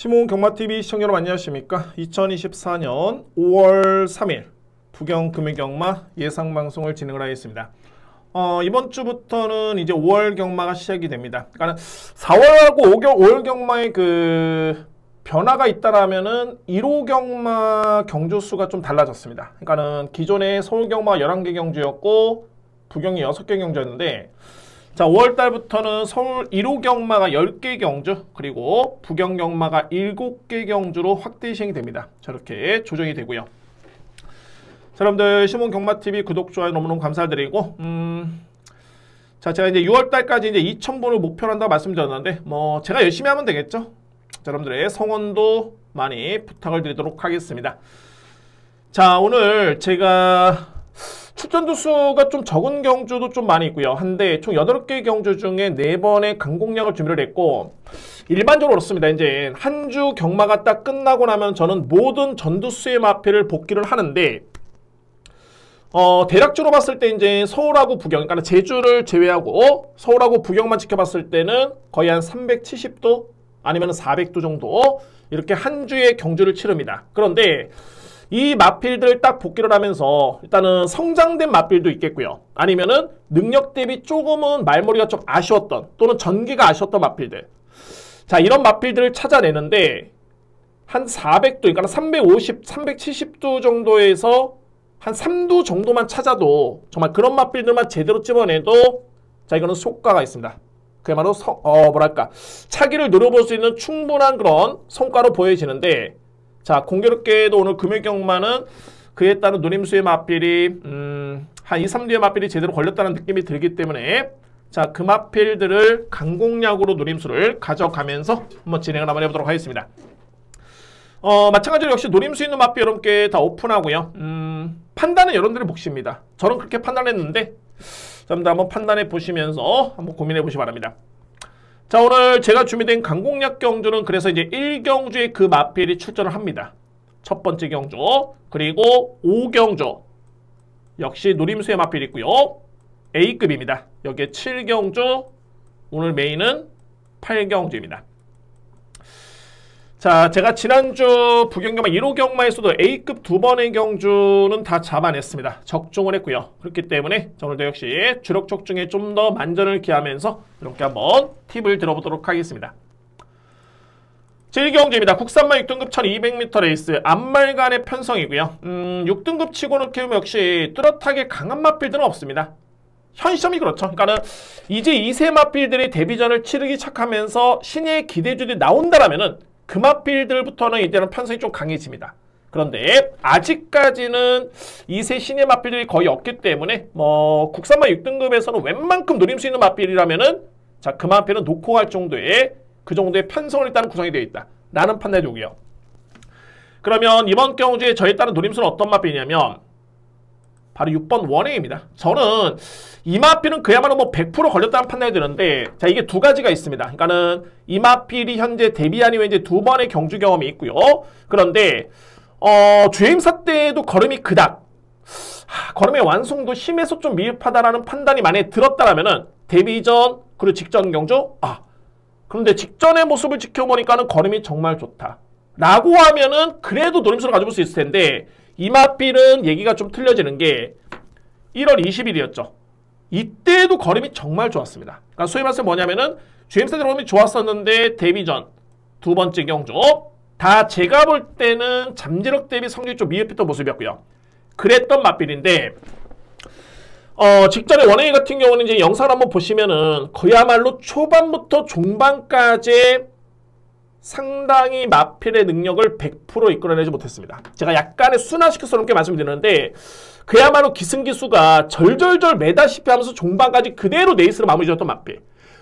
시몬 경마TV 시청자 여러분 안녕하십니까? 2024년 5월 3일 부경 금일경마 예상방송을 진행을 하겠습니다. 이번 주부터는 이제 5월 경마가 시작이 됩니다. 그러니까 4월하고 5월 경마의 그 변화가 있다라면은 1호 경마 경주수가 좀 달라졌습니다. 그러니까는 기존에 서울 경마가 11개 경주였고 부경이 6개 경주였는데, 자, 5월 달부터는 서울 1호 경마가 10개 경주, 그리고 부경 경마가 7개 경주로 확대 시행이 됩니다. 저렇게 조정이 되고요. 자, 여러분들 시몬 경마TV 구독, 좋아요 너무너무 감사드리고, 자, 제가 이제 6월 달까지 이제 2,000분을 목표로 한다고 말씀드렸는데, 제가 열심히 하면 되겠죠? 자, 여러분들의 성원도 많이 부탁을 드리도록 하겠습니다. 자, 오늘 제가 출전두 수가 좀 적은 경주도 좀 많이 있고요. 한데 총 8개 경주 중에 4번의 강공략을 준비를 했고, 일반적으로 그렇습니다. 이제 한 주 경마가 딱 끝나고 나면 저는 모든 전두수의 마필을 복귀를 하는데, 대략적으로 봤을 때 이제 서울하고 부경, 그러니까 제주를 제외하고 서울하고 부경만 지켜봤을 때는 거의 한 370도 아니면 400도 정도 이렇게 한 주의 경주를 치릅니다. 그런데 이 마필들을 딱 복귀를 하면서 일단은 성장된 마필도 있겠고요. 아니면은 능력 대비 조금은 말머리가 좀 아쉬웠던, 또는 전기가 아쉬웠던 마필들. 자, 이런 마필들을 찾아내는데 한 400도, 그러니까 350, 370도 정도에서 한 3도 정도만 찾아도 정말 그런 마필들만 제대로 집어내도, 자, 이거는 효과가 있습니다. 그야말로 뭐랄까, 차기를 노려볼 수 있는 충분한 그런 성과로 보여지는데, 자, 공교롭게도 오늘 금일경마는 그에 따른 노림수의 마필이 한 2, 3두의 마필이 제대로 걸렸다는 느낌이 들기 때문에, 자, 그 마필들을 강공략으로 노림수를 가져가면서 한번 진행을 한번 해보도록 하겠습니다. 마찬가지로 역시 노림수 있는 마필 여러분께 다 오픈하고요. 판단은 여러분들의 몫입니다. 저는 그렇게 판단했는데, 여러분들 한번 판단해 보시면서 한번 고민해 보시기 바랍니다. 자, 오늘 제가 준비된 강공략 경주는 그래서 이제 1경주에 그 마필이 출전을 합니다. 첫 번째 경주, 그리고 5경주 역시 노림수의 마필이 있고요. A급입니다. 여기에 7경주, 오늘 메인은 8경주입니다. 자, 제가 지난주 부경경마 1호 경마에서도 A급 2번의 경주는 다 잡아냈습니다. 적중을 했고요. 그렇기 때문에 오늘도 역시 주력 적중에 좀 더 만전을 기하면서 이렇게 한번 팁을 들어보도록 하겠습니다. 제1경주입니다. 국산마 6등급 1200m 레이스 앞말간의 편성이고요. 6등급 치고는 키우면 역시 뚜렷하게 강한 마필들은 없습니다. 현 시점이 그렇죠. 그러니까는 이제 2세 마필들이 데뷔전을 치르기 시작하면서 신예의 기대주들이 나온다라면은 그 마필들부터는 이제는 편성이 좀 강해집니다. 그런데 아직까지는 2세 신예 마필들이 거의 없기 때문에 국산마 6등급에서는 웬만큼 노릴 수 있는 마필이라면은, 자, 그 마필은 놓고 갈 정도의 그 정도의 편성을 일단 구성이 되어 있다 라는 판단이 되고요. 그러면 이번 경주에 저에 따른 노림수는 어떤 마필이냐면 바로 6번 원행입니다. 저는 이 마필은 그야말로 100% 걸렸다는 판단이 드는데, 자, 이게 두 가지가 있습니다. 그러니까는 이 마필이 현재 데뷔한 이후에 이제 2번의 경주 경험이 있고요. 그런데 주행사 때도 걸음이 그닥 걸음의 완성도 심해서 좀 미흡하다라는 판단이 만약에 들었다라면은 데뷔 전 그리고 직전 경주, 그런데 직전의 모습을 지켜보니까는 걸음이 정말 좋다 라고 하면은 그래도 노림수를 가져볼 수 있을 텐데, 이 마필은 얘기가 좀 틀려지는 게 1월 20일이었죠. 이때도 걸음이 정말 좋았습니다. 그러니까 소위 말해서 뭐냐면은 주행사 때 걸음이 좋았었는데 데뷔 전 두 번째 경주 다 제가 볼 때는 잠재력 대비 성적이 좀 미흡했던 모습이었고요. 그랬던 마필인데, 직전에 원행이 같은 경우는 이제 영상을 한번 보시면은 그야말로 초반부터 종반까지 상당히 마필의 능력을 100% 이끌어내지 못했습니다. 제가 약간의 순화시켜서 이렇게 말씀드리는데, 그야말로 기승기수가 절절절 매다시피 하면서 종반까지 그대로 네이스로 마무리 지었던 마필.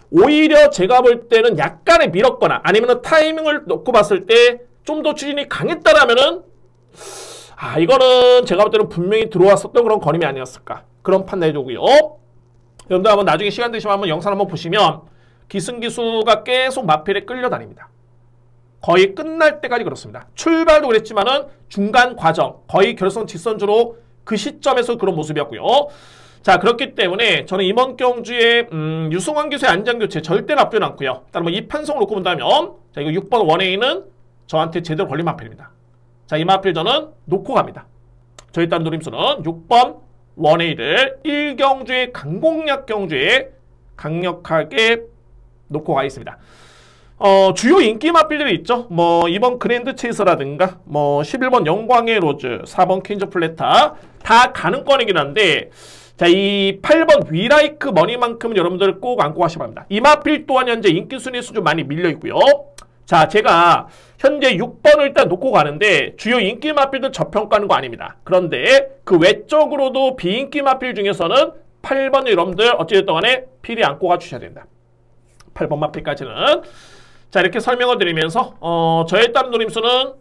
오히려 제가 볼 때는 약간의 밀었거나 아니면 타이밍을 놓고 봤을 때 좀 더 추진이 강했다라면은, 이거는 제가 볼 때는 분명히 들어왔었던 그런 걸음이 아니었을까, 그런 판단이 되고요. 여러분들 한번 나중에 시간 되시면 한번 영상 한번 보시면 기승기수가 계속 마필에 끌려다닙니다. 거의 끝날 때까지 그렇습니다. 출발도 그랬지만은 중간 과정, 거의 결승 직선주로 그 시점에서 그런 모습이었고요. 자, 그렇기 때문에 저는 이번 경주에 유승환 기수의 안장교체 절대 나쁘진 않고요. 일단 이 편성을 놓고 본다면, 자, 이거 6번 원웨이는 저한테 제대로 걸린 마필입니다. 자, 이 마필 저는 놓고 갑니다. 저에 따른 노림수는 6번 원에이를 1경주의 강공략 경주에 강력하게 놓고 가겠습니다. 주요 인기 마필들이 있죠. 뭐 2번 그랜드 체이서라든가 뭐 11번 영광의 로즈, 4번 퀸즈 플래타 다 가능권이긴 한데, 자, 이 8번 위라이크 머니만큼은 여러분들 꼭 안고 가시기 바랍니다. 이 마필 또한 현재 인기 순위에서 좀 많이 밀려 있고요. 자, 제가 현재 6번을 일단 놓고 가는데 주요 인기 마필들 저평가하는 거 아닙니다. 그런데 그 외적으로도 비인기 마필 중에서는 8번 여러분들 어찌됐든 간에 필히 안고 가주셔야 된다. 8번 마필까지는. 자, 이렇게 설명을 드리면서 저에 따른 노림수는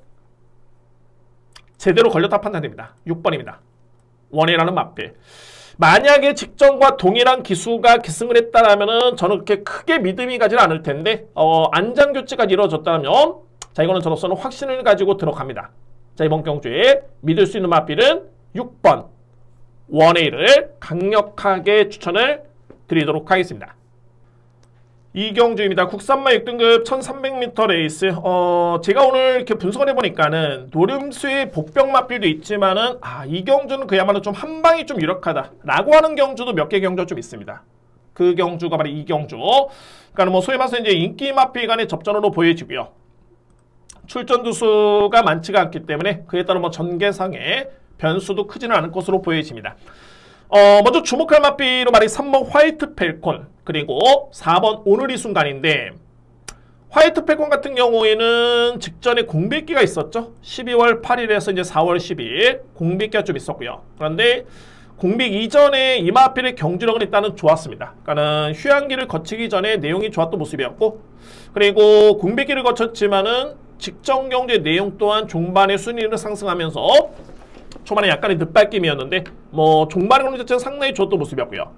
제대로 걸렸다 판단됩니다. 6번입니다. 원이라는 마필. 만약에 직전과 동일한 기수가 기승을 했다라면은 저는 그렇게 크게 믿음이 가지는 않을 텐데 안장교체가 이루어졌다면, 자, 이거는 저로서는 확신을 가지고 들어갑니다. 자, 이번 경주에 믿을 수 있는 마필은 6번 원에이를 강력하게 추천을 드리도록 하겠습니다. 이 경주입니다. 국산마 6등급 1300m 레이스. 제가 오늘 이렇게 분석을 해보니까는 노림수의 복병 마필도 있지만은 이 경주는 그야말로 좀 한방이 좀 유력하다 라고 하는 경주도 몇 개 경주가 좀 있습니다. 그 경주가 바로 이 경주. 그러니까 뭐 소위 말해서 이제 인기 마필 간의 접전으로 보여지고요. 출전 두수가 많지가 않기 때문에 그에 따라 뭐 전개상의 변수도 크지는 않을 것으로 보여집니다. 먼저 주목할 마필로 말이 3번 화이트 펠콘, 그리고 4번 오늘 이 순간인데, 화이트 펠콘 같은 경우에는 직전에 공백기가 있었죠. 12월 8일에서 이제 4월 12일 공백기가 좀 있었고요. 그런데 공백 이전에 이 마필의 경주력은 일단은 좋았습니다. 그러니까는 휴양기를 거치기 전에 내용이 좋았던 모습이었고, 그리고 공백기를 거쳤지만은 직전 경주의 내용 또한 종반의 순위를 상승하면서 초반에 약간의 늦발김이었는데 뭐 종반의 흐름 자체는 상당히 좋았던 모습이었고요.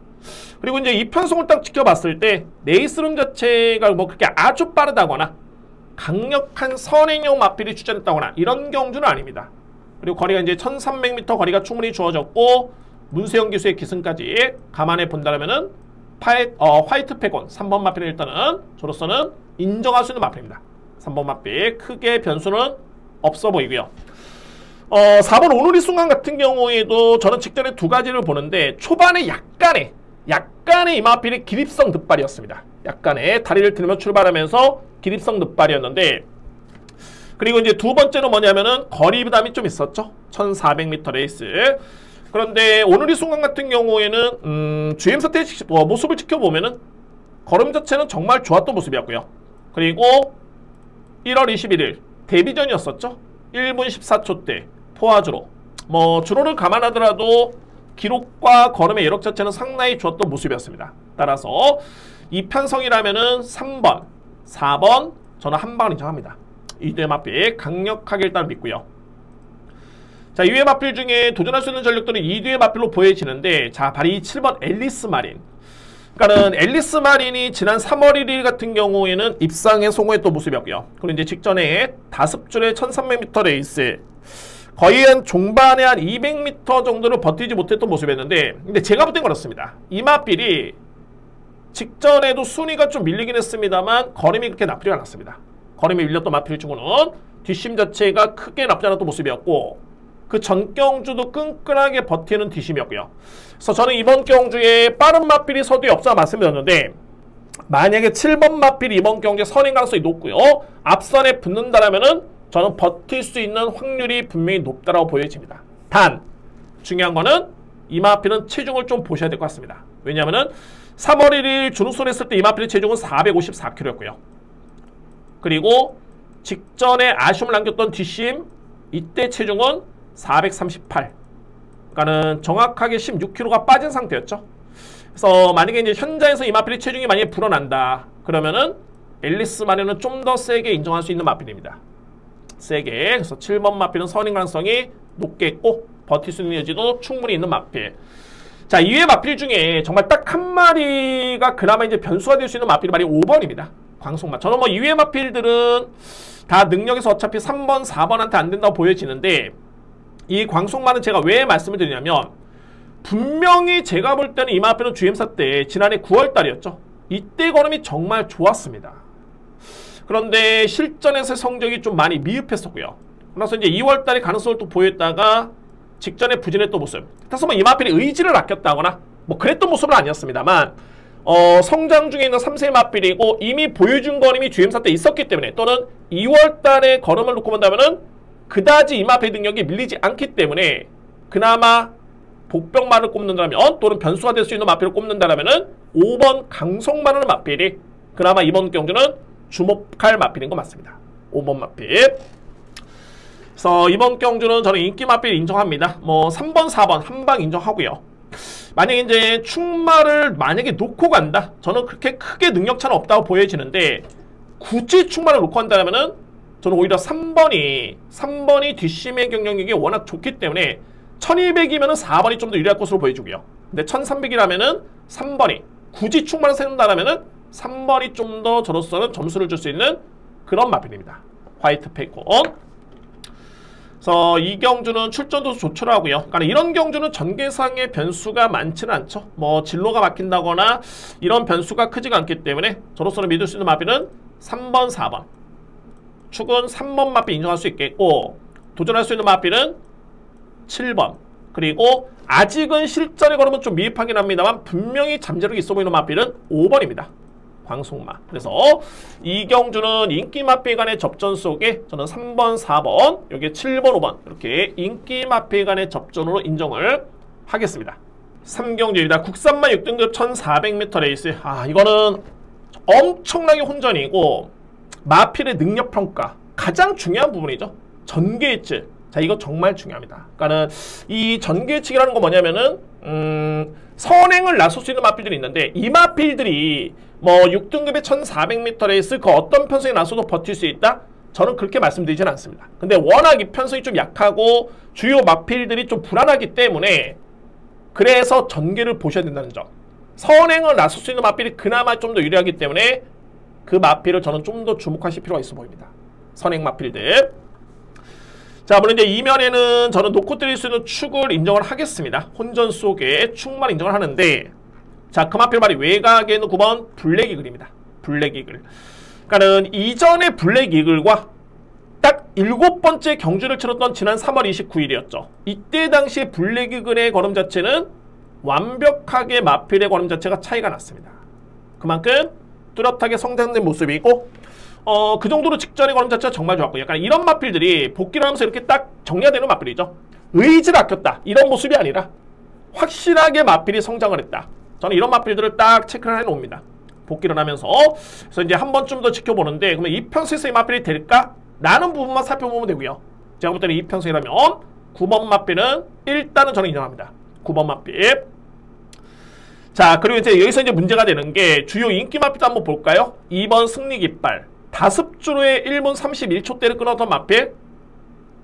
그리고 이제 이 편성을 딱 지켜봤을 때 레이스룸 자체가 뭐 그렇게 아주 빠르다거나 강력한 선행용 마필이 출전했다거나 이런 경주는 아닙니다. 그리고 거리가 이제 1300m 거리가 충분히 주어졌고 문세영 기수의 기승까지 감안해 본다면은 화이트 펠콘 3번 마필은 일단은 저로서는 인정할 수 있는 마필입니다. 3번 마필 크게 변수는 없어 보이고요. 4번 오늘 이 순간 같은 경우에도 저는 직전에 두 가지를 보는데, 초반에 약간의 이 마필이 기립성 늑발이었습니다. 약간의 다리를 들며 출발하면서 기립성 늑발이었는데, 그리고 이제 두 번째는 뭐냐면은 거리 부담이 좀 있었죠. 1400m 레이스. 그런데 오늘 이 순간 같은 경우에는 GM 사태의 모습을 지켜보면은 걸음 자체는 정말 좋았던 모습이었고요. 그리고 1월 21일 데뷔전이었었죠. 1분 14초 때 포화주로, 뭐 주로를 감안하더라도 기록과 걸음의 여력 자체는 상당히 좋았던 모습이었습니다. 따라서 이 편성이라면은 3번, 4번 저는 한 방을 인정합니다. 이두의 마필 강력하게 일단 믿고요. 자, 이두의 마필 중에 도전할 수 있는 전력들은 이두의 마필로 보여지는데, 자, 바로 이 7번 앨리스 마린. 그러니까는 앨리스 마린이 지난 3월 1일 같은 경우에는 입상에 성공했던 모습이었고요. 그리고 이제 직전에 5줄의 1300m 레이스 거의 한 종반에 한 200m 정도를 버티지 못했던 모습이었는데, 근데 제가 볼 땐 그렇습니다. 이 마필이 직전에도 순위가 좀 밀리긴 했습니다만 걸음이 그렇게 나쁘지 않았습니다. 걸음이 밀렸던 마필 중으로는 뒷심 자체가 크게 나쁘지 않았던 모습이었고, 그 전 경주도 끈끈하게 버티는 뒷심이었고요. 그래서 저는 이번 경주에 빠른 마필이 서두에 없어 말씀드렸는데, 만약에 7번 마필이 이번 경주에 선행 가능성이 높고요. 앞선에 붙는다라면은 저는 버틸 수 있는 확률이 분명히 높다라고 보여집니다. 단 중요한 거는 이 마필은 체중을 좀 보셔야 될 것 같습니다. 왜냐하면은 3월 1일 준우승을 했을 때 이 마필의 체중은 454kg였고요. 그리고 직전에 아쉬움을 남겼던 뒷심 이때 체중은 438. 그러니까는 정확하게 16kg가 빠진 상태였죠. 그래서 만약에 이제 현장에서 이 마필의 체중이 만약에 불어난다 그러면은 앨리스 마린은 좀 더 세게 인정할 수 있는 마필입니다. 세게. 그래서 7번 마필은 선행 가능성이 높겠고 버틸 수 있는 여지도 충분히 있는 마필. 자, 이외의 마필 중에 정말 딱 한 마리가 그나마 이제 변수가 될 수 있는 마필이 말이 5번입니다. 광속마. 저는 뭐 이외의 마필들은 다 능력에서 어차피 3번, 4번한테 안 된다고 보여지는데, 이 광속마는 제가 왜 말씀을 드리냐면, 분명히 제가 볼 때는 이 마필은 GM사 때 지난해 9월 달이었죠. 이때 걸음이 정말 좋았습니다. 그런데 실전에서의 성적이 좀 많이 미흡했었고요. 그래서 이제 2월달에 가능성을 또 보였다가 직전에 부진했던 모습. 그래서 뭐 이마필이 의지를 아꼈다거나 뭐 그랬던 모습은 아니었습니다만 성장 중에 있는 3세 마필이고 이미 보여준 건 이미 GM사 때 있었기 때문에 또는 2월달에 걸음을 놓고 본다면은 그다지 이마필 능력이 밀리지 않기 때문에 그나마 복병만을 꼽는다면 또는 변수가 될 수 있는 마필을 꼽는다면은 5번 강성만하는 마필이 그나마 이번 경주는 주목할 마필인 거 맞습니다. 5번 마필. 그래서 이번 경주는 저는 인기 마필 인정합니다. 뭐 3번, 4번 한방 인정하고요. 만약에 이제 충마를 만약에 놓고 간다. 저는 그렇게 크게 능력차는 없다고 보여지는데 굳이 충마를 놓고 간다면은 저는 오히려 3번이 뒷심의 경쟁력이 워낙 좋기 때문에 1200이면은 4번이 좀 더 유리할 것으로 보여주고요. 근데 1300이라면은 3번이 굳이 충마를 세운다라면은 3번이 좀 더 저로서는 점수를 줄 수 있는 그런 마필입니다. 화이트 페이콘. 그래서 이 경주는 출전도 조촐하고요. 그러니까 이런 경주는 전개상의 변수가 많지는 않죠. 뭐 진로가 막힌다거나 이런 변수가 크지가 않기 때문에 저로서는 믿을 수 있는 마필은 3번, 4번. 축은 3번 마필 인정할 수 있겠고 도전할 수 있는 마필은 7번. 그리고 아직은 실전에 걸으면 좀 미흡하긴 합니다만 분명히 잠재력이 있어 보이는 마필은 5번입니다. 광속마. 그래서 이 경주는 인기 마필 간의 접전 속에 저는 3번, 4번, 여기 7번, 5번 이렇게 인기 마필 간의 접전으로 인정을 하겠습니다. 3경주입니다. 국산마 6등급 1400m 레이스. 이거는 엄청나게 혼전이고 마필의 능력평가 가장 중요한 부분이죠. 전개 예측. 자, 이거 정말 중요합니다. 그러니까는 이 전개 예측이라는 건 뭐냐면은 선행을 나설 수 있는 마필들이 있는데 이 마필들이 뭐 6등급의 1400m 레이스 그 어떤 편성에 나서도 버틸 수 있다? 저는 그렇게 말씀드리지는 않습니다. 근데 워낙 이 편성이 좀 약하고 주요 마필들이 좀 불안하기 때문에 그래서 전개를 보셔야 된다는 점. 선행을 나설 수 있는 마필이 그나마 좀 더 유리하기 때문에 그 마필을 저는 좀 더 주목하실 필요가 있어 보입니다. 선행 마필들. 자, 물론 이제 이면에는 저는 놓고 드릴 수 있는 축을 인정을 하겠습니다. 혼전 속에 축만 인정을 하는데 자, 그 마필 말이 외곽에 있는 9번 블랙 이글입니다. 블랙 이글. 그러니까는 이전의 블랙 이글과 딱 7번째 경주를 치렀던 지난 3월 29일이었죠. 이때 당시에 블랙 이글의 걸음 자체는 완벽하게 마필의 걸음 자체가 차이가 났습니다. 그만큼 뚜렷하게 성장된 모습이고 그 정도로 직전의 걸음 자체가 정말 좋았고 약간 이런 마필들이 복귀를 하면서 이렇게 딱 정리가 되는 마필이죠. 의지를 아꼈다. 이런 모습이 아니라 확실하게 마필이 성장을 했다. 저는 이런 마필들을 딱 체크를 해놓습니다. 복귀를 하면서. 그래서 이제 한 번쯤 더 지켜보는데 그러면 이 편성에서 이 마필이 될까? 라는 부분만 살펴보면 되고요. 제가 볼 때는 이 편성이라면 9번 마필은 일단은 저는 인정합니다. 9번 마필. 자, 그리고 이제 여기서 이제 문제가 되는 게 주요 인기 마필도 한번 볼까요? 2번 승리 깃발. 5주로의 1분 31초대를 끊었던 마필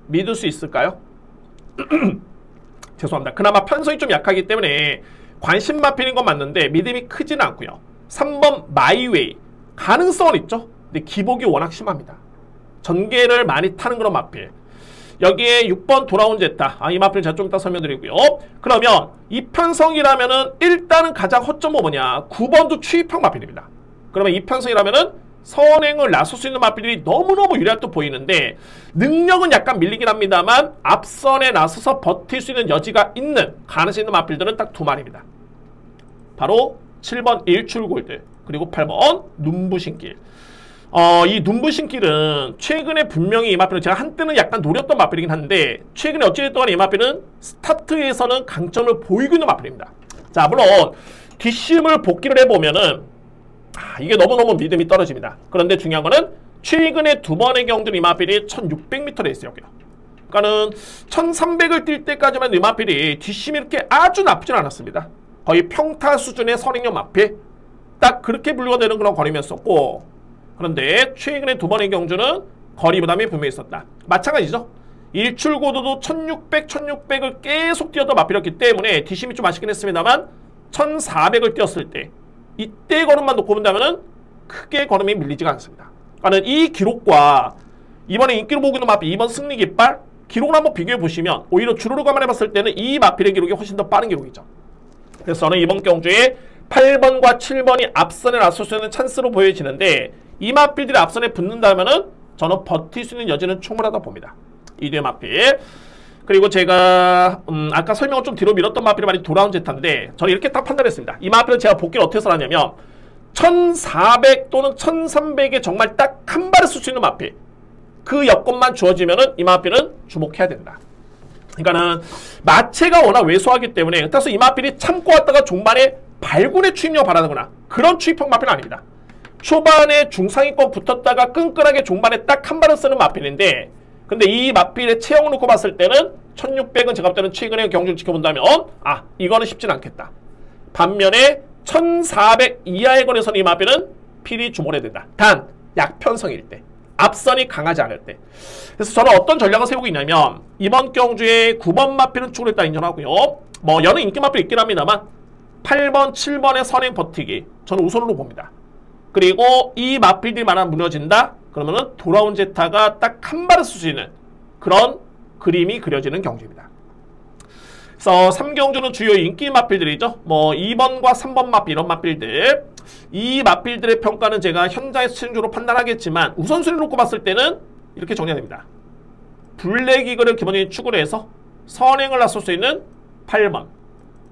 믿을 수 있을까요? 죄송합니다. 그나마 편성이 좀 약하기 때문에 관심 마필인 건 맞는데 믿음이 크지는 않고요. 3번 마이웨이 가능성은 있죠. 근데 기복이 워낙 심합니다. 전개를 많이 타는 그런 마필. 여기에 6번 돌아온 제타. 이 마필 제가 좀 이따 설명드리고요. 그러면 이 편성이라면은 일단은 가장 허점은 뭐냐? 9번도 추입형 마필입니다. 그러면 이 편성이라면은 선행을 나설 수 있는 마필들이 너무너무 유리할 듯 보이는데 능력은 약간 밀리긴 합니다만 앞선에 나서서 버틸 수 있는 여지가 있는 가능성 있는 마필들은 딱 두 마리입니다. 바로 7번 일출골드 그리고 8번 눈부신길. 이 눈부신길은 최근에 분명히 이 마필은 제가 한때는 약간 노렸던 마필이긴 한데 최근에 어찌됐든 이 마필은 스타트에서는 강점을 보이고 있는 마필입니다. 자, 물론 뒷심을 복귀를 해보면은 이게 너무너무 믿음이 떨어집니다. 그런데 중요한 거는 최근에 두 번의 경주는 이 마필이 1600m 레이스였고요. 그러니까는 1300을 뛸 때까지만 이 마필이 뒷심이 이렇게 아주 나쁘진 않았습니다. 거의 평타 수준의 선행력 마필 딱 그렇게 분류가 되는 그런 거리였었고 그런데 최근에 두 번의 경주는 거리 부담이 분명히 있었다. 마찬가지죠. 일출고도도 1600, 1600을 계속 뛰었던 마필이었기 때문에 뒷심이 좀 아쉽긴 했습니다만 1400을 뛰었을 때 이때 걸음만 놓고 본다면은 크게 걸음이 밀리지가 않습니다. 그러니까 이 기록과 이번에 인기로 보고 있는 마필 2번 승리 깃발 기록을 한번 비교해 보시면 오히려 주로로 감안해봤을 때는 이 마필의 기록이 훨씬 더 빠른 기록이죠. 그래서 저는 이번 경주에 8번과 7번이 앞선에 나설 수 있는 찬스로 보여지는데 이 마필들이 앞선에 붙는다면은 저는 버틸 수 있는 여지는 충분하다고 봅니다. 이두의 마필. 그리고 제가 아까 설명을 좀 뒤로 밀었던 마필이 많이 돌아온 제타인데 저는 이렇게 딱 판단했습니다. 이 마필은 제가 복귀를 어떻게 해서 하냐면 1400 또는 1300에 정말 딱 한 발을 쓸 수 있는 마필. 그 여건만 주어지면은 이 마필은 주목해야 된다. 그러니까는 마체가 워낙 왜소하기 때문에 그래서 이 마필이 참고 왔다가 종반에 발군의 추입력을 바라는구나. 그런 추입형 마필은 아닙니다. 초반에 중상위권 붙었다가 끈끈하게 종반에 딱 한 발을 쓰는 마필인데 근데 이 마필의 체형을 놓고 봤을 때는 1600은 제가 볼 때는 최근의 경주를 지켜본다면 이거는 쉽진 않겠다. 반면에 1400 이하의 거리에서는 이 마필은 필히 주목해야 된다. 단 약편성일 때, 앞선이 강하지 않을 때. 그래서 저는 어떤 전략을 세우고 있냐면 이번 경주에 9번 마필은 축으로 일단 인정하고요. 뭐 여는 인기 마필 있긴 합니다만 8번, 7번의 선행 버티기 저는 우선으로 봅니다. 그리고 이 마필들이 만약 무너진다? 그러면은 돌아온 제타가 딱 한 발을 쓸 수 있는 그런 그림이 그려지는 경주입니다. 그래서 3경주는 주요 인기 마필들이죠. 뭐 2번과 3번 마필 이런 마필들. 이 마필들의 평가는 제가 현장에서 최종적으로 판단하겠지만 우선순위를 놓고 봤을 때는 이렇게 정리가 됩니다. 블랙 이글을 기본적인 축으로 해서 선행을 나설 수 있는 8번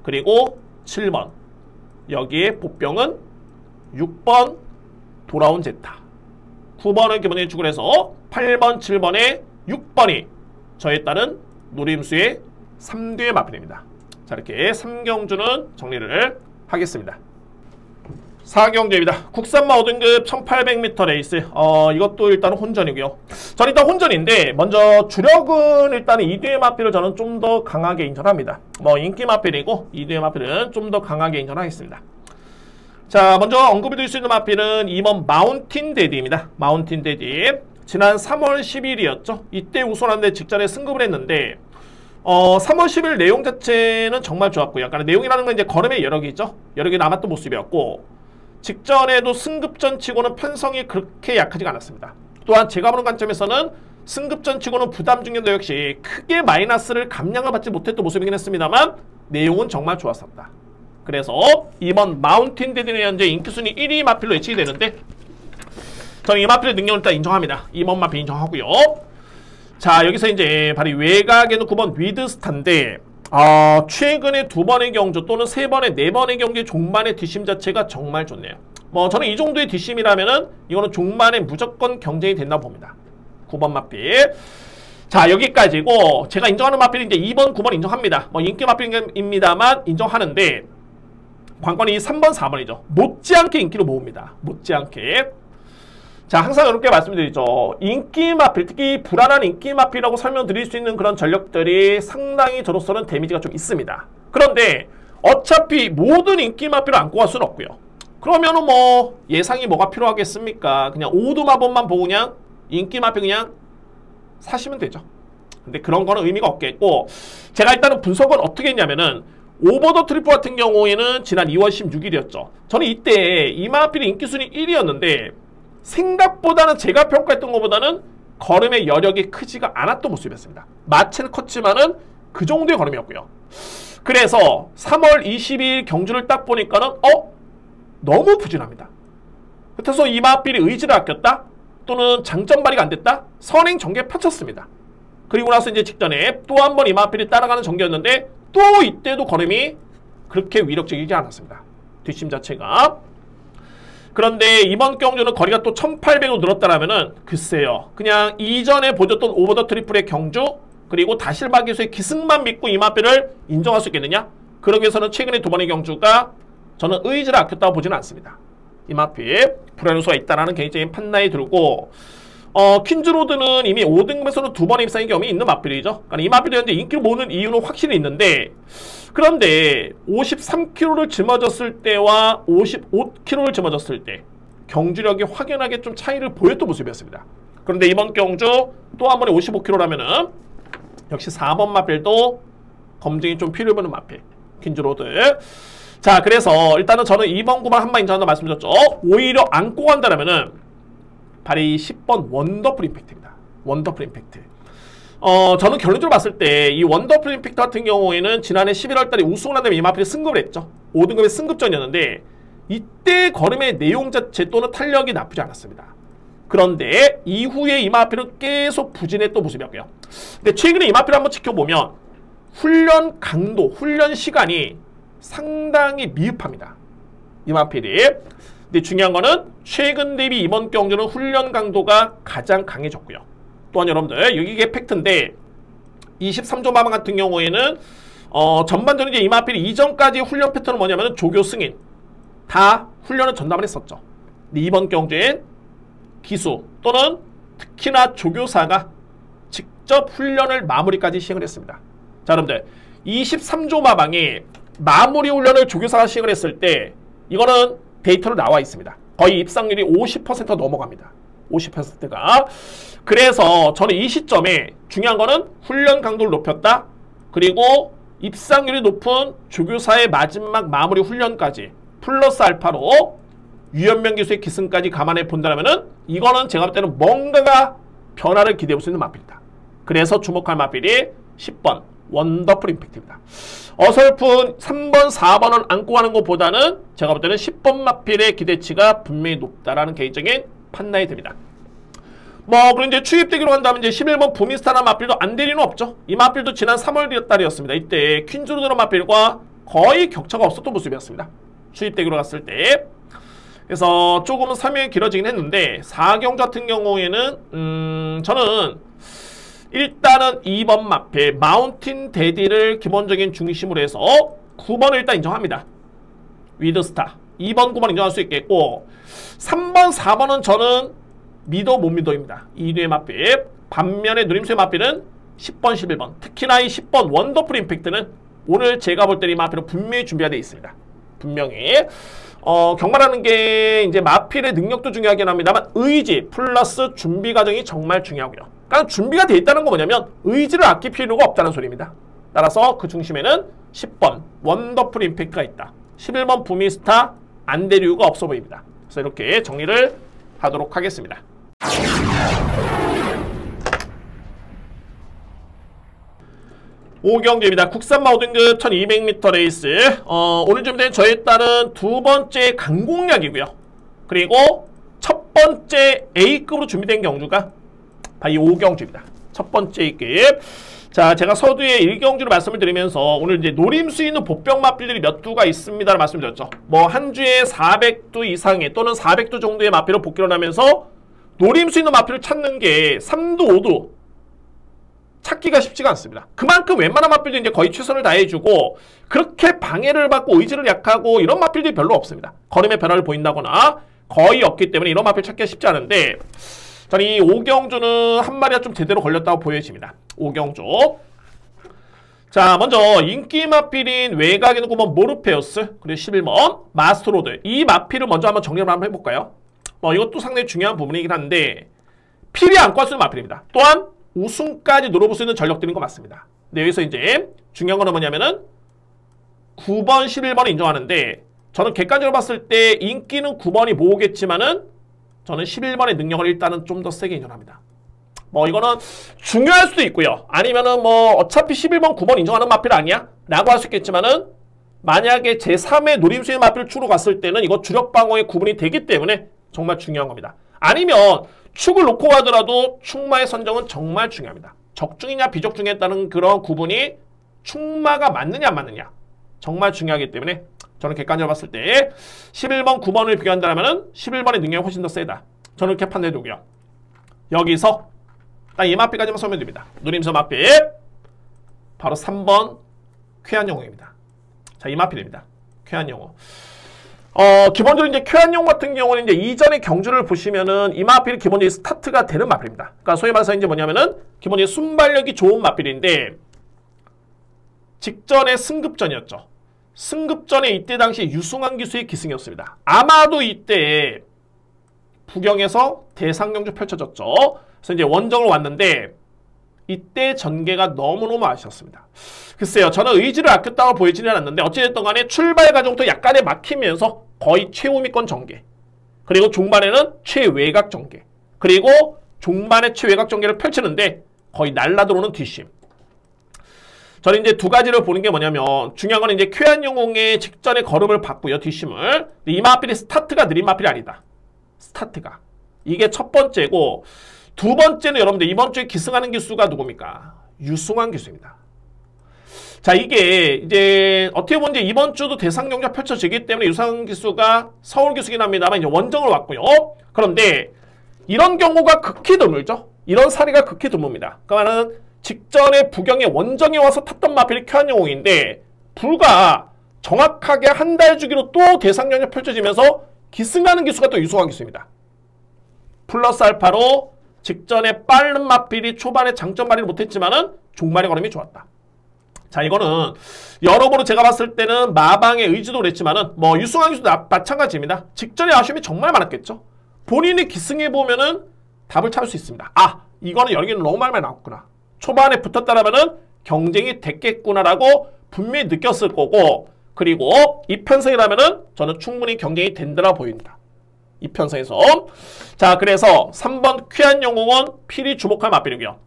그리고 7번 여기에 보병은 6번 돌아온 제타 9번은 기본적인 축으로 해서 8번, 7번에 6번이 저에 따른 노림수의 3뒤의 마필입니다. 자, 이렇게 3경주는 정리를 하겠습니다. 4경주입니다. 국산마 5등급 1800m 레이스. 이것도 일단 혼전이고요. 저는 일단 혼전인데 먼저 주력은 일단 2뒤의 마필을 저는 좀 더 강하게 인정합니다. 뭐 인기 마필이고 2뒤의 마필은 좀 더 강하게 인정하겠습니다. 자, 먼저 언급이 될 수 있는 마필은 2번 마운틴 데디입니다. 마운틴 데디. 지난 3월 10일이었죠. 이때 우선하는데 직전에 승급을 했는데 3월 10일 내용 자체는 정말 좋았고요. 약간 내용이라는 건 이제 걸음의 여력이죠. 여력이 남았던 모습이었고 직전에도 승급전 치고는 편성이 그렇게 약하지가 않았습니다. 또한 제가 보는 관점에서는 승급전 치고는 부담 중에도 역시 크게 마이너스를 감량을 받지 못했던 모습이긴 했습니다만 내용은 정말 좋았었다. 그래서 이번 마운틴 데디는 현재 인기순위 1위 마필로 예측이 되는데 저는 이 마필의 능력을 일단 인정합니다. 2번 마필 인정하고요. 자, 여기서 이제 바로 외곽에는 9번 위드스타인데 최근에 2번의 경주 또는 3번의 4번의 경기 종반의 뒷심 자체가 정말 좋네요. 뭐 저는 이 정도의 뒷심이라면은 이거는 종반에 무조건 경쟁이 된다고 봅니다. 9번 마필. 자, 여기까지고 제가 인정하는 마필이 이제 2번, 9번 인정합니다. 뭐 인기 마필입니다만 인정하는데 관건이 3번, 4번이죠. 못지않게 인기를 모읍니다. 못지않게. 자, 항상 이렇게 말씀드리죠. 인기 마필, 특히 불안한 인기 마필이라고 설명드릴 수 있는 그런 전력들이 상당히 저로서는 데미지가 좀 있습니다. 그런데 어차피 모든 인기 마필을 안고 갈 수는 없고요. 그러면은 뭐 예상이 뭐가 필요하겠습니까? 그냥 오두마법만 보고 그냥 인기 마필 그냥 사시면 되죠. 근데 그런 거는 의미가 없겠고 제가 일단은 분석은 어떻게 했냐면은 오버 더 트리플 같은 경우에는 지난 2월 16일이었죠. 저는 이때 이 마필이 인기순위 1위였는데 생각보다는 제가 평가했던 것보다는 걸음의 여력이 크지가 않았던 모습이었습니다. 마체는 컸지만은 그 정도의 걸음이었고요. 그래서 3월 20일 경주를 딱 보니까는 너무 부진합니다. 그래서 이 마필이 의지를 아꼈다? 또는 장점 발휘가 안 됐다? 선행 전개 펼쳤습니다. 그리고 나서 이제 직전에 또 한 번 이 마필이 따라가는 전개였는데 또 이때도 걸음이 그렇게 위력적이지 않았습니다. 뒷심 자체가. 그런데 이번 경주는 거리가 또 1800으로 늘었다라면은 글쎄요. 그냥 이전에 보여줬던 오버 더 트리플의 경주 그리고 다실바 기수의 기승만 믿고 이 마필을 인정할 수 있겠느냐? 그러기 위해서는 최근에 2번의 경주가 저는 의지를 아꼈다고 보지는 않습니다. 이 마필 불안 요소가 있다는 개인적인 판단이 들고 퀸즈로드는 이미 5등급에서는 2번의 입상의 경험이 있는 마필이죠. 그러니까 이 마필이 현재 인기를 모으는 이유는 확실히 있는데 그런데 53kg를 짊어졌을 때와 55kg를 짊어졌을 때 경주력이 확연하게 좀 차이를 보였던 모습이었습니다. 그런데 이번 경주 또 한 번에 55kg라면은 역시 4번 마필도 검증이 좀 필요해보는 마필 퀸즈로드. 자, 그래서 일단은 저는 2번 9번 한번 인정한다 말씀드렸죠. 오히려 안고 간다라면은 바로 이 10번 원더풀 임팩트입니다. 원더풀 임팩트. 저는 결론적으로 봤을 때 이 원더풀 임팩트 같은 경우에는 지난해 11월 달에 우승을 한 다음에 이 마필이 승급을 했죠. 5등급의 승급전이었는데 이때 걸음의 내용 자체 또는 탄력이 나쁘지 않았습니다. 그런데 이후에 이마필은 계속 부진했던 모습이었고요. 근데 최근에 이마필을 한번 지켜보면 훈련 강도, 훈련 시간이 상당히 미흡합니다. 이마필이. 근데 중요한 거는 최근 대비 이번 경주는 훈련 강도가 가장 강해졌고요. 또한 여러분들 여기 이게 팩트인데 23조 마방 같은 경우에는 전반적으로 이제 이마필이 이전까지 훈련 패턴은 뭐냐면 조교 승인 다 훈련을 전담을 했었죠. 근데 이번 경주엔 기수 또는 특히나 조교사가 직접 훈련을 마무리까지 시행을 했습니다. 자, 여러분들 23조 마방이 마무리 훈련을 조교사가 시행을 했을 때 이거는 데이터로 나와 있습니다. 거의 입상률이 50% 넘어갑니다. 50%가. 그래서 저는 이 시점에 중요한 거는 훈련 강도를 높였다. 그리고 입상률이 높은 조교사의 마지막 마무리 훈련까지 플러스 알파로 유연명 기수의 기승까지 감안해 본다면은 이거는 제가 볼 때는 뭔가가 변화를 기대해 볼 수 있는 마필이다. 그래서 주목할 마필이 10번 원더풀 임팩트입니다. 어설픈 3번, 4번을 안고 가는 것보다는 제가 볼 때는 10번 마필의 기대치가 분명히 높다라는 개인적인 판단이 됩니다. 그럼 이제 추입되기로 한다면 이제 11번 부미스타나 마필도 안 될 리는 없죠. 이 마필도 지난 3월 달이었습니다. 이때 퀸즈로드런 마필과 거의 격차가 없었던 모습이었습니다. 추입되기로 갔을 때. 그래서 조금은 설명이 길어지긴 했는데 4경주 같은 경우에는 저는 일단은 2번 마필 마운틴 데디를 기본적인 중심으로 해서 9번을 일단 인정합니다. 위드스타 2번, 9번 인정할 수 있겠고 3번, 4번은 저는 믿어 못 믿어입니다. 2류의 마필. 반면에 누림수의 마필은 10번, 11번 특히나 이 10번 원더풀 임팩트는 오늘 제가 볼 때 이 마필은 분명히 준비가 되어 있습니다. 분명히 경마라는 게 이제 마필의 능력도 중요하긴 합니다만 의지 플러스 준비 과정이 정말 중요하고요. 그러니까 준비가 돼 있다는 건 뭐냐면 의지를 아낄 필요가 없다는 소리입니다. 따라서 그 중심에는 10번 원더풀 임팩트가 있다. 11번 부미스타 안 될 이유가 없어 보입니다. 그래서 이렇게 정리를 하도록 하겠습니다. 오경주입니다. 국산마 5등급 1200m 레이스. 오늘 준비된 저에 따른 두 번째 강공략이고요. 그리고 첫 번째 A급으로 준비된 경주가 바로 이 오경주입니다. 첫 번째 A급. 자, 제가 서두에 1경주를 말씀을 드리면서 오늘 이제 노림수 있는 복병 마필들이 몇 두가 있습니다라는 말씀드렸죠. 한 주에 400두 이상의 또는 400두 정도의 마필을 복귀를 하면서 노림수 있는 마필을 찾는 게 3두, 5두 찾기가 쉽지가 않습니다. 그만큼 웬만한 마필도 이제 거의 최선을 다해주고 그렇게 방해를 받고 의지를 약하고 이런 마필들이 별로 없습니다. 걸음의 변화를 보인다거나 거의 없기 때문에 이런 마필 찾기가 쉽지 않은데 저는 이 오경주는 한 마리가 좀 제대로 걸렸다고 보여집니다. 오경주. 자, 먼저 인기 마필인 외곽에 놓고 모르페우스 그리고 11번 마스터로드 이 마필을 먼저 한번 정리를 한번 해볼까요? 이것도 상당히 중요한 부분이긴 한데 필히 안고 할 수 있는 마필입니다. 또한 우승까지 노려볼 수 있는 전력들인 거 맞습니다. 근데 여기서 이제 중요한 거는 뭐냐면은 9번, 11번을 인정하는데 저는 객관적으로 봤을 때 인기는 9번이 모으겠지만은 저는 11번의 능력을 일단은 좀 더 세게 인정합니다. 이거는 중요할 수도 있고요. 아니면은 어차피 11번, 9번 인정하는 마필 아니야? 라고 할 수 있겠지만은 만약에 제3의 노림수의 마필 축으로 갔을 때는 이거 주력 방어에 구분이 되기 때문에 정말 중요한 겁니다. 아니면 축을 놓고 가더라도 축마의 선정은 정말 중요합니다. 적중이냐 비적중에 따른 그런 구분이 축마가 맞느냐 안 맞느냐 정말 중요하기 때문에 저는 객관적으로 봤을 때 11번, 9번을 비교한다면 11번의 능력이 훨씬 더 세다. 저는 이렇게 판단해두고요. 여기서 딱 이 마필까지만 설명드립니다. 누림수 마필 바로 3번 쾌한영웅입니다. 자, 이 마필입니다. 쾌한영웅. 기본적으로 이제 쾌한용 같은 경우는 이제 이전의 경주를 보시면은 이 마필이 기본적인 스타트가 되는 마필입니다. 그러니까 소위 말해서 이제 뭐냐면은 기본적인 순발력이 좋은 마필인데 직전에 승급전이었죠. 승급전에 이때 당시 유승환 기수의 기승이었습니다. 아마도 이때 부경에서 대상경주 펼쳐졌죠. 그래서 이제 원정을 왔는데 이때 전개가 너무너무 아쉬웠습니다. 글쎄요, 저는 의지를 아꼈다고 보이지는 않았는데 어찌됐든 간에 출발 과정부터 약간의 막히면서 거의 최후미권 전개 그리고 중반에는 최외곽 전개 그리고 중반에 최외곽 전개를 펼치는데 거의 날라들어오는 뒷심. 저는 이제 두 가지를 보는 게 뭐냐면 중요한 건 이제 쾌한영웅의 직전에 걸음을 받고요. 뒷심을. 이 마필이 스타트가 느린 마필이 아니다. 스타트가 이게 첫 번째고, 두 번째는 여러분들 이번 주에 기승하는 기수가 누굽니까? 유승환 기수입니다. 자, 이게 이제 어떻게 보면 이제 이번 주도 대상 경기가 펼쳐지기 때문에 유승환 기수가 서울 기수긴 합니다만 이제 원정을 왔고요. 그런데 이런 경우가 극히 드물죠. 이런 사례가 극히 드뭅니다. 그러니까는 직전에 부경에 원정에 와서 탔던 마필이 쾌한영웅인데 불과 정확하게 한 달 주기로 또 대상 경기가 펼쳐지면서 기승하는 기수가 또 유승환 기수입니다. 플러스 알파로 직전에 빠른 마필이 초반에 장점 발휘를 못했지만은 종말의 걸음이 좋았다. 자, 이거는 여러모로 제가 봤을 때는 마방의 의지도 그랬지만은 뭐 유승환 기수도 마찬가지입니다. 직전에 아쉬움이 정말 많았겠죠. 본인이 기승해보면은 답을 찾을 수 있습니다. 아, 이거는 여기는 너무 많이 나왔구나. 초반에 붙었다라면은 경쟁이 됐겠구나라고 분명히 느꼈을 거고, 그리고 이편성이라면은 저는 충분히 경쟁이 된다라 보입니다. 이편성에서. 자, 그래서 3번 쾌한영웅은 필히 주목할 마필이고요.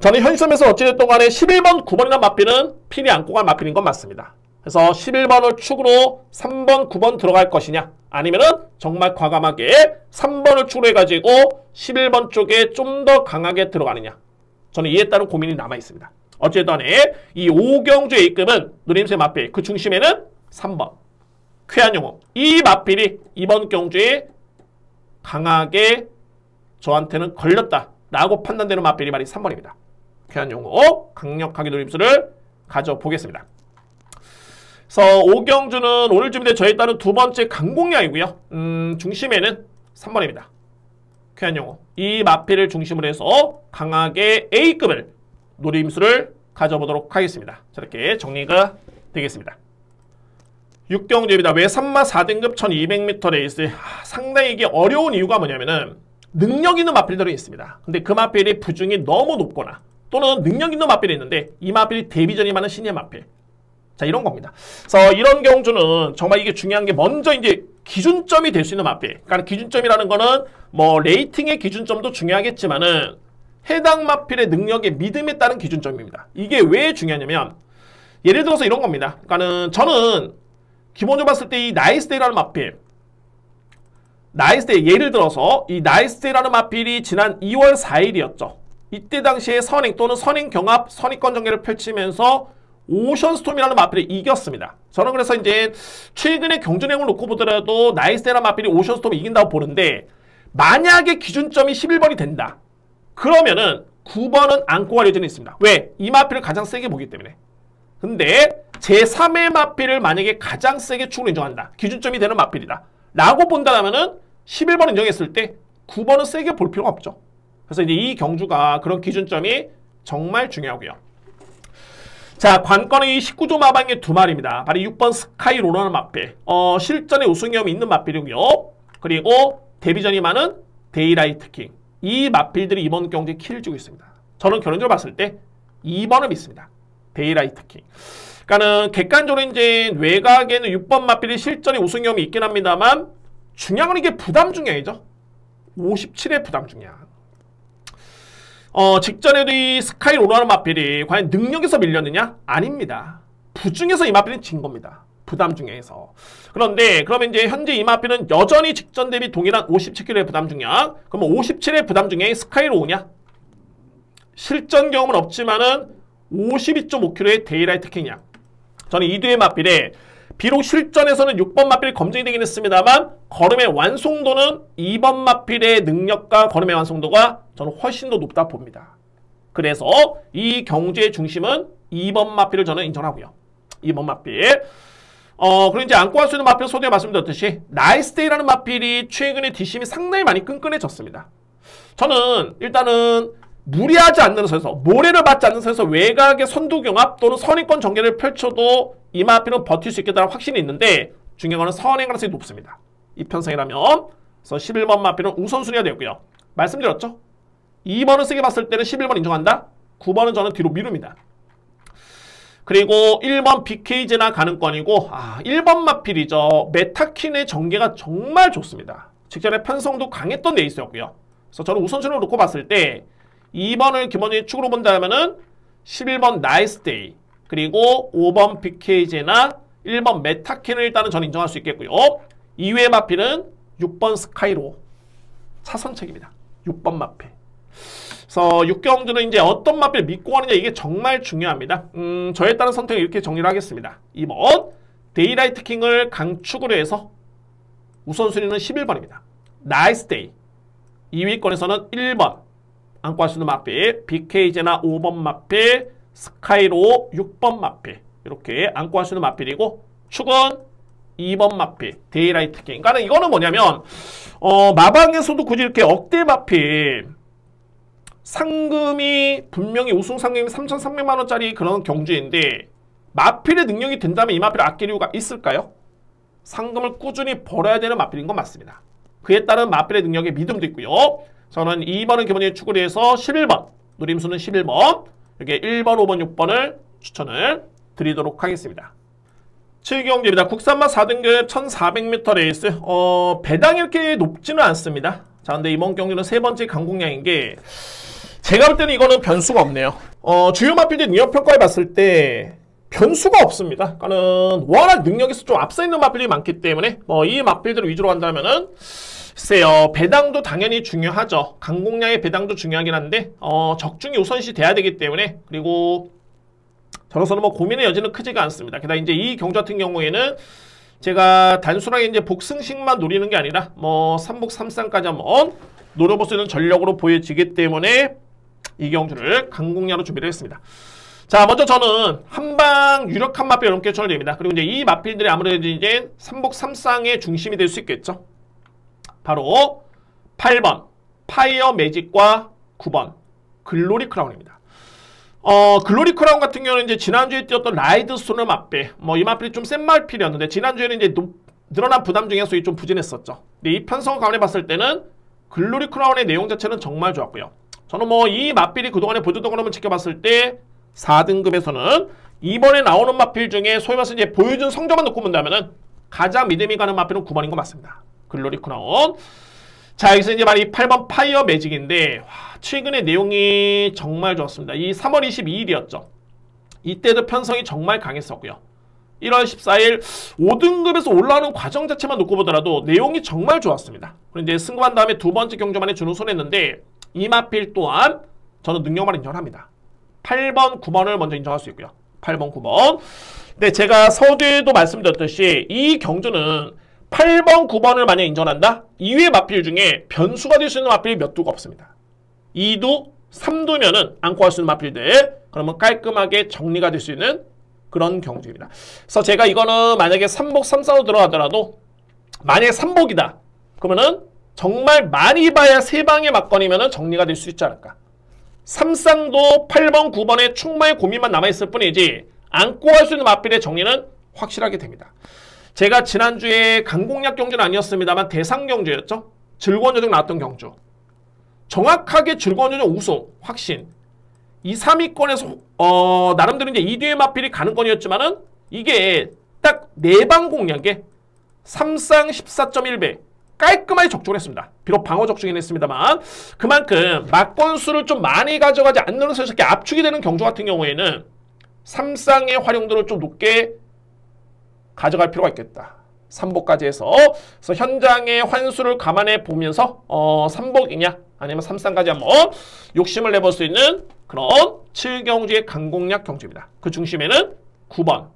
저는 현시점에서 어찌됐든 간에 11번, 9번이라는 마필은 필히 안고 갈 마필인 건 맞습니다. 그래서 11번을 축으로 3번, 9번 들어갈 것이냐, 아니면은 정말 과감하게 3번을 축으로 해가지고 11번 쪽에 좀 더 강하게 들어가느냐. 저는 이에 따른 고민이 남아있습니다. 어쨌든 간에 이 오경주 A급은 누림새 마필, 그 중심에는 3번 쾌한영웅, 이 마필이 이번 경주에 강하게 저한테는 걸렸다라고 판단되는 마필이 바로 3번입니다. 쾌한영웅 강력하게 누림수를 가져보겠습니다. 그래서 오경주는 오늘 준비된 저에 따른 두 번째 강공략이고요. 중심에는 3번입니다. 쾌한영웅, 이 마필을 중심으로 해서 강하게 A급을 노림수를 가져보도록 하겠습니다. 저렇게 정리가 되겠습니다. 6경주입니다. 외산마 4등급 1200m 레이스. 상당히 이게 어려운 이유가 뭐냐면은 능력 있는 마필들이 있습니다. 근데 그 마필이 부중이 너무 높거나 또는 능력 있는 마필이 있는데 이 마필이 데뷔전이 많은 신예 마필. 자, 이런 겁니다. 그래서 이런 경주는 정말 이게 중요한 게 먼저 이제 기준점이 될 수 있는 마필. 그러니까 기준점이라는 거는 뭐 레이팅의 기준점도 중요하겠지만은 해당 마필의 능력의 믿음에 따른 기준점입니다. 이게 왜 중요하냐면 예를 들어서 이런 겁니다. 그러니까는 저는 기본적으로 봤을 때 이 나이스데이라는 마필, 나이스데이, 예를 들어서 이 나이스데이라는 마필이 지난 2월 4일이었죠. 이때 당시에 선행 또는 선행 경합 선의권 전개를 펼치면서 오션스톰이라는 마필을 이겼습니다. 저는 그래서 이제 최근의 경주 내용을 놓고 보더라도 나이스데이라는 마필이 오션스톰을 이긴다고 보는데, 만약에 기준점이 11번이 된다. 그러면은 9번은 안고 갈 여지는 있습니다. 왜? 이 마필을 가장 세게 보기 때문에. 근데 제3의 마필을 만약에 가장 세게 축으로 인정한다. 기준점이 되는 마필이다. 라고 본다면은 11번 인정했을 때 9번은 세게 볼 필요가 없죠. 그래서 이제 이 경주가 그런 기준점이 정말 중요하고요. 자, 관건은 이 19조 마방의 두 마리입니다. 바로 6번 스카이로라는 마필. 실전에 우승 경험이 있는 마필이고요. 그리고 데뷔전이 많은 데이라이트 킹. 이 마필들이 이번 경기에 키를 쥐고 있습니다. 저는 결론적으로 봤을 때 2번을 믿습니다. 데이라이트 킹. 그러니까는 객관적으로 이제 외곽에는 6번 마필이 실전에 우승 경험이 있긴 합니다만 중요한 건 이게 부담 중량이죠. 57의 부담 중량. 직전에도 이 스카이로라는 마필이 과연 능력에서 밀렸느냐? 아닙니다. 부중에서 이 마필은 진 겁니다. 부담 중량에서. 그런데 그러면 이제 현재 이 마필은 여전히 직전 대비 동일한 57kg의 부담 중량. 그러면 57의 부담 중량이 스카이로우냐? 실전 경험은 없지만은 52.5kg의 데이라이트 킹량. 저는 이 두의 마필에 비록 실전에서는 6번 마필이 검증이 되긴 했습니다만 걸음의 완성도는 2번 마필의 능력과 걸음의 완성도가 저는 훨씬 더 높다 봅니다. 그래서 이 경주의 중심은 2번 마필을 저는 인정하고요. 2번 마필. 그리고 이제 안고 갈 수 있는 마필 소개에 말씀드렸듯이 나이스데이라는 마필이 최근에 뒷심이 상당히 많이 끈끈해졌습니다. 저는 일단은 무리하지 않는 선에서, 모래를 받지 않는 선에서 외곽의 선두경합 또는 선행권 전개를 펼쳐도 이 마필은 버틸 수 있겠다는 확신이 있는데 중요한 건 선행 가능성이 높습니다. 이 편성이라면. 그래서 11번 마필은 우선순위가 되었고요. 말씀드렸죠? 2번을 세게 봤을 때는 11번 인정한다? 9번은 저는 뒤로 미룹니다. 그리고 1번 BK제나 가능권이고 1번 마필이죠. 메타킨의 전개가 정말 좋습니다. 직전에 편성도 강했던 레이스였고요. 그래서 저는 우선순위로 놓고 봤을 때 2번을 기본적인 축으로 본다면은 11번 나이스데이 그리고 5번 BK제나 1번 메타킨을 일단은 저는 인정할 수 있겠고요. 이외의 마필은 6번 스카이로. 차선책입니다. 6번 마필. 그래서 6경주는 이제 어떤 마필을 믿고 가느냐 이게 정말 중요합니다. 저에 따른 선택을 이렇게 정리를 하겠습니다. 2번 데이라이트 킹을 강축으로 해서 우선순위는 11번입니다. 나이스 데이. 2위권에서는 1번 안고 할 수 있는 마필, BK제나 5번 마필, 스카이로 6번 마필 이렇게 안고 할 수 있는 마필이고 축은 2번 마필, 데이라이트 킹. 그러니까 이거는 뭐냐면 마방에서도 굳이 이렇게 억대 마필 상금이 분명히 우승 상금이 3,300만원짜리 그런 경주인데 마필의 능력이 된다면 이 마필을 아낄 이유가 있을까요? 상금을 꾸준히 벌어야 되는 마필인 건 맞습니다. 그에 따른 마필의 능력에 믿음도 있고요. 저는 2번은 기본적인 추구를 해서 11번, 누림수는 11번, 이렇게 1번, 5번, 6번을 추천을 드리도록 하겠습니다. 7경주입니다. 국산마 4등급 1400m 레이스. 배당이 이렇게 높지는 않습니다. 자, 근데 이번 경주는 세 번째 강공량인 게 제가 볼 때는 이거는 변수가 없네요. 주요 마필들 능력 평가해 봤을 때 변수가 없습니다. 그러니까는 워낙 능력에서 좀 앞서 있는 마필들이 많기 때문에 이 마필들을 위주로 한다면은 글쎄요, 배당도 당연히 중요하죠. 강공량의 배당도 중요하긴 한데 적중이 우선시 돼야 되기 때문에 그리고 저로서는 고민의 여지는 크지가 않습니다. 게다가 이제 이 경주 같은 경우에는 제가 단순하게 이제 복승식만 노리는 게 아니라 삼복 삼상까지 한번 노려볼 수 있는 전력으로 보여지기 때문에 이 경주를 강공량으로 준비를 했습니다. 자, 먼저 저는 한방 유력한 마필 넘게 추천드립니다. 그리고 이제 이 마필들이 아무래도 이제 삼복 삼상의 중심이 될 수 있겠죠. 바로 8번 파이어 매직과 9번 글로리 크라운입니다. 글로리 크라운 같은 경우는 이제 지난주에 뛰었던 라이드 스톤을 마필, 이 마필이 좀 센 마필이었는데 지난주에는 이제 늘어난 부담 중에서 좀 부진했었죠. 근데 이 편성을 감안해 봤을 때는 글로리 크라운의 내용 자체는 정말 좋았고요. 저는 이 마필이 그동안에 보여줬던 것만 지켜봤을 때 4등급에서는 이번에 나오는 마필 중에 소위 말해서 이제 보여준 성적만 놓고 본다면은 가장 믿음이 가는 마필은 9번인 거 맞습니다. 글로리 크라운. 자, 여기서 이제 말이 8번 파이어 매직인데 최근에 내용이 정말 좋았습니다. 이 3월 22일이었죠. 이때도 편성이 정말 강했었고요. 1월 14일 5등급에서 올라오는 과정 자체만 놓고 보더라도 내용이 정말 좋았습니다. 그리고 이제 승급한 다음에 두 번째 경주만에 준우승했는데 이 마필 또한 저는 능력만 인정합니다. 8번, 9번을 먼저 인정할 수 있고요. 8번, 9번. 네, 제가 서두에도 말씀드렸듯이 이 경주는 8번, 9번을 만약 인정한다? 2회 마필 중에 변수가 될 수 있는 마필이 몇 두가 없습니다. 2두, 3두면은 안고 할 수 있는 마필들 그러면 깔끔하게 정리가 될 수 있는 그런 경주입니다. 그래서 제가 이거는 만약에 3복, 3쌍으로 들어가더라도 만약에 3복이다. 그러면은 정말 많이 봐야 3방의 막건이면은 정리가 될 수 있지 않을까. 3쌍도 8번, 9번에 충분히 고민만 남아있을 뿐이지 안고 할 수 있는 마필의 정리는 확실하게 됩니다. 제가 지난주에 강공략 경주는 아니었습니다만 대상 경주였죠. 즐거운 여정 나왔던 경주. 정확하게 즐거운 여정 우승 확신. 2, 3위권에서 나름대로 이제 2뒤의 마필이 가는 건이었지만은 이게 딱 4방 공략에 3쌍 14.1배 깔끔하게 적중을 했습니다. 비록 방어 적중이긴 했습니다만 그만큼 막건수를 좀 많이 가져가지 않는 것에서 이렇게 압축이 되는 경주 같은 경우에는 3쌍의 활용도를 좀 높게 가져갈 필요가 있겠다. 3복까지 해서 그래서 현장의 환수를 감안해 보면서 3복이냐 아니면 3쌍까지 한번 욕심을 내볼 수 있는 그런 7경주의 강공략 경주입니다. 그 중심에는 9번,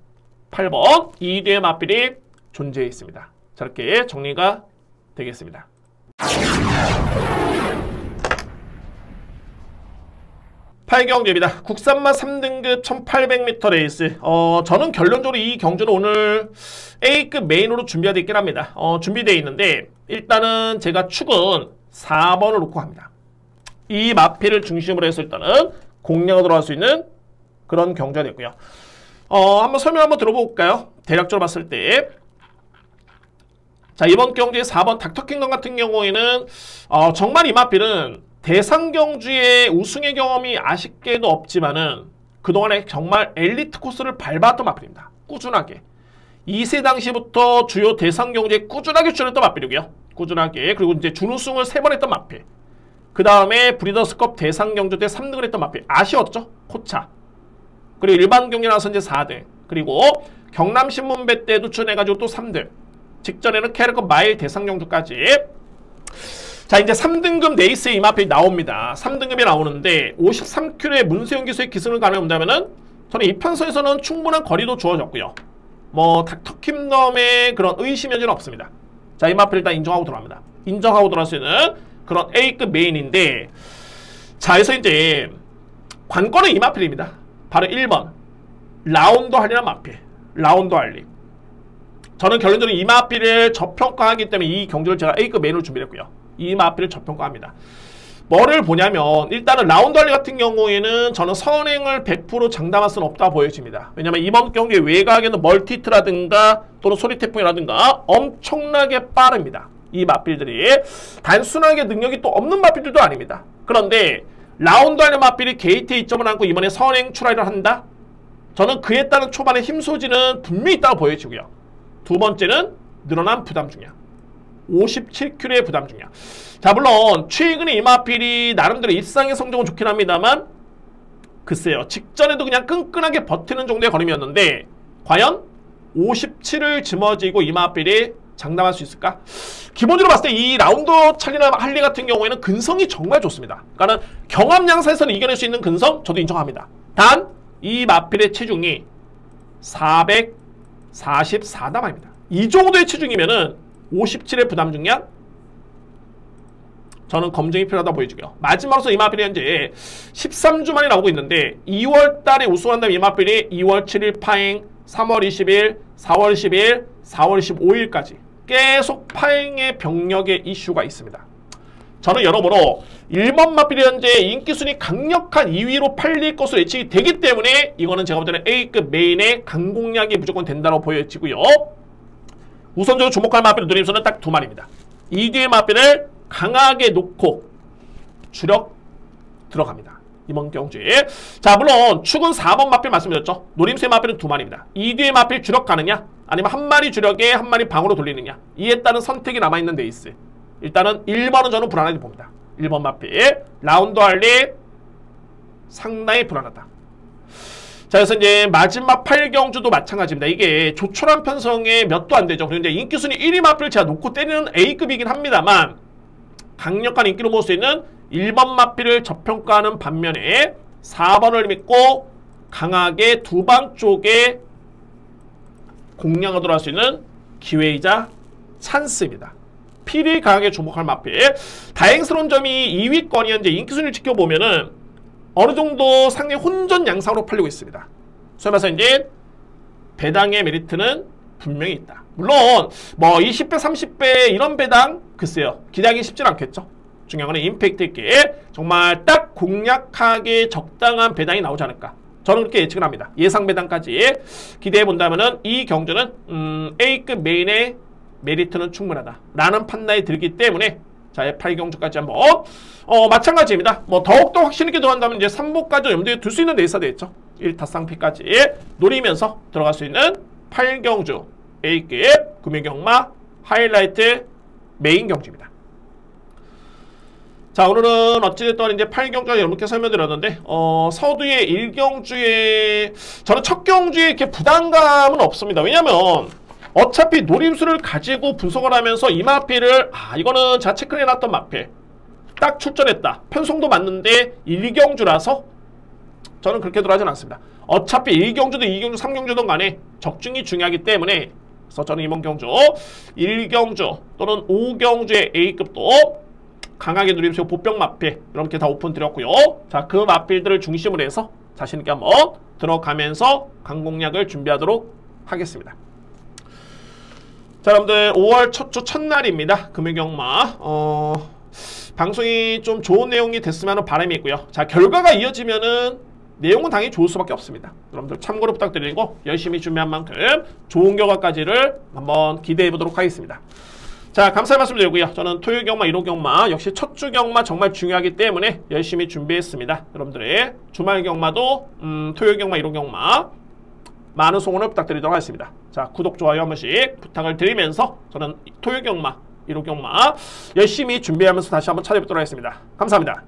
8번 2뒤의 마필이 존재해 있습니다. 저렇게 정리가 되겠습니다. 8경주입니다. 국산마 3등급 1800m 레이스. 저는 결론적으로 이 경주는 오늘 A급 메인으로 준비가 되어 있긴 합니다. 준비되어 있는데 일단은 제가 축은 4번을 놓고 합니다. 이 마필을 중심으로 해서 일단은 공략으로 들어갈 수 있는 그런 경주가 됐고요. 한번 설명 한번 들어볼까요? 대략적으로 봤을 때 자, 이번 경주의 4번 닥터킹덤 같은 경우에는 정말 이 마필은 대상 경주의 우승의 경험이 아쉽게도 없지만은 그동안에 정말 엘리트 코스를 밟았던 마필입니다. 꾸준하게 2세 당시부터 주요 대상 경주에 꾸준하게 출연했던 마필이고요. 꾸준하게. 그리고 이제 준우승을 3번 했던 마필. 그 다음에 브리더스컵 대상 경주 때 3등을 했던 마필. 아쉬웠죠? 코차. 그리고 일반 경기 나와서 이제 4등. 그리고 경남신문배 때도 출연해가지고 또 3등. 직전에는 캐리컵 마일 대상 경주까지. 자, 이제 3등급 네이스의 이마필이 나옵니다. 3등급이 나오는데 53큐의 문세윤 기수의 기승을 가려본다면은 저는 이 편성에서는 충분한 거리도 주어졌고요. 뭐 닥터킴덤의 그런 의심 여지는 없습니다. 자, 이마필 일단 인정하고 들어갑니다. 인정하고 들어갈 수 있는 그런 A급 메인인데, 자, 여기서 이제 관건은 이마필입니다. 바로 1번 라운드 할리나 마필. 라운드 할리. 저는 결론적으로 이마필을 저평가하기 때문에 이 경주를 제가 A급 메인으로 준비했고요. 이마필을 저평가합니다. 뭐를 보냐면 일단은 라운드 할리 같은 경우에는 저는 선행을 100% 장담할 수는 없다 보여집니다. 왜냐면 이번 경기의 외곽에는 멀티히트라든가 또는 소리태풍이라든가 엄청나게 빠릅니다. 이 마필들이 단순하게 능력이 또 없는 마필들도 아닙니다. 그런데 라운드 할리 마필이 게이트에 이점을 안고 이번에 선행 출하를 한다? 저는 그에 따른 초반의 힘 소지는 분명히 있다고 보여지고요. 두 번째는 늘어난 부담 중량. 57큐의 부담 중량. 자, 물론 최근에 이마필이 나름대로 일상의 성적은 좋긴 합니다만 글쎄요, 직전에도 그냥 끈끈하게 버티는 정도의 걸음이었는데 과연 57을 짊어지고 이마필이 장담할 수 있을까? 기본적으로 봤을 때 이 라운드 찰리나 할리 같은 경우에는 근성이 정말 좋습니다. 그러니까 경합 양사에서는 이겨낼 수 있는 근성 저도 인정합니다. 단 이 마필의 체중이 444담입니다. 이 정도의 체중이면은 57의 부담 중량 저는 검증이 필요하다 보여지고요. 마지막으로서 이마필이 현재 13주 만에 나오고 있는데 2월달에 우승한다면 이마필이 2월 7일 파행, 3월 20일, 4월 10일, 4월 15일까지 계속 파행의 병력의 이슈가 있습니다. 저는 여러모로 1번 마필이 현재 인기순위 강력한 2위로 팔릴 것으로 예측이 되기 때문에 이거는 제가 볼 때는 A급 메인의 강공략이 무조건 된다고 보여지고요. 우선적으로 주목할 마필 누림수는 딱 두 마리입니다. 이 뒤의 마필을 강하게 놓고 주력 들어갑니다. 이번 경주에. 자, 물론 축은 4번 마필 말씀드렸죠. 노림수의 마필은 두 마리입니다. 이 뒤의 마필 주력 가느냐 아니면 한 마리 주력에 한 마리 방으로 돌리느냐, 이에 따른 선택이 남아있는 레이스. 일단은 1번은 저는 불안하게 봅니다. 1번 마필 라운드 할리 상당히 불안하다. 자, 그래서 이제 마지막 8경주도 마찬가지입니다. 이게 조촐한 편성에 몇 도 안 되죠. 그리고 이제 인기순위 1위 마필을 제가 놓고 때리는 A급이긴 합니다만 강력한 인기를 모을 수 있는 1번 마필을 저평가하는 반면에 4번을 믿고 강하게 두 방 쪽에 공략을 들어갈 수 있는 기회이자 찬스입니다. 필히 강하게 주목할 마필. 다행스러운 점이 2위권이 현재 인기순위를 지켜보면은 어느 정도 상당히 혼전 양상으로 팔리고 있습니다. 소위 말해서 이제 배당의 메리트는 분명히 있다. 물론 뭐 20배, 30배 이런 배당 글쎄요, 기대하기 쉽진 않겠죠. 중요한 건 임팩트 있게 정말 딱 공략하게 적당한 배당이 나오지 않을까. 저는 그렇게 예측을 합니다. 예상 배당까지 기대해 본다면은 이 경주는 A급 메인의 메리트는 충분하다 라는 판단이 들기 때문에 자, 8경주까지 한번 마찬가지입니다. 뭐 더욱더 확신 있게 들어간다면 이제 3보까지 염두에 둘 수 있는 레이스가 되겠죠. 1타쌍피까지 노리면서 들어갈 수 있는 8경주 A급 금융경마 하이라이트 메인 경주입니다. 자, 오늘은 어찌됐든 이제 8경주까지 여러분께 설명드렸는데 서두의 1경주에 저는 첫 경주에 이렇게 부담감은 없습니다. 왜냐면 어차피 노림수를 가지고 분석을 하면서 이 마필을 이거는 제가 체크를 해놨던 마필 딱 출전했다. 편성도 맞는데 1경주라서 저는 그렇게 들어가진 않습니다. 어차피 1경주든 2경주, 3경주든 간에 적중이 중요하기 때문에 그래서 저는 이번 경주 1경주 또는 5경주의 A급도 강하게 누림수 보병 마필 이렇게 다 오픈 드렸고요. 자, 그 마필들을 중심으로 해서 자신있게 한번 들어가면서 강공략을 준비하도록 하겠습니다. 자, 여러분들 5월 첫 주 첫날입니다. 금융경마 방송이 좀 좋은 내용이 됐으면 하는 바람이 있고요. 자, 결과가 이어지면은 내용은 당연히 좋을 수밖에 없습니다. 여러분들 참고로 부탁드리고 열심히 준비한 만큼 좋은 결과까지를 한번 기대해 보도록 하겠습니다. 자, 감사의 말씀 드리고요. 저는 토요일 경마, 일호 경마 역시 첫 주 경마 정말 중요하기 때문에 열심히 준비했습니다. 여러분들의 주말 경마도 토요일 경마, 일호 경마 많은 송원을 부탁드리도록 하겠습니다. 자, 구독, 좋아요 한 번씩 부탁을 드리면서 저는 토요일 경마, 일호 경마 열심히 준비하면서 다시 한번 찾아뵙도록 하겠습니다. 감사합니다.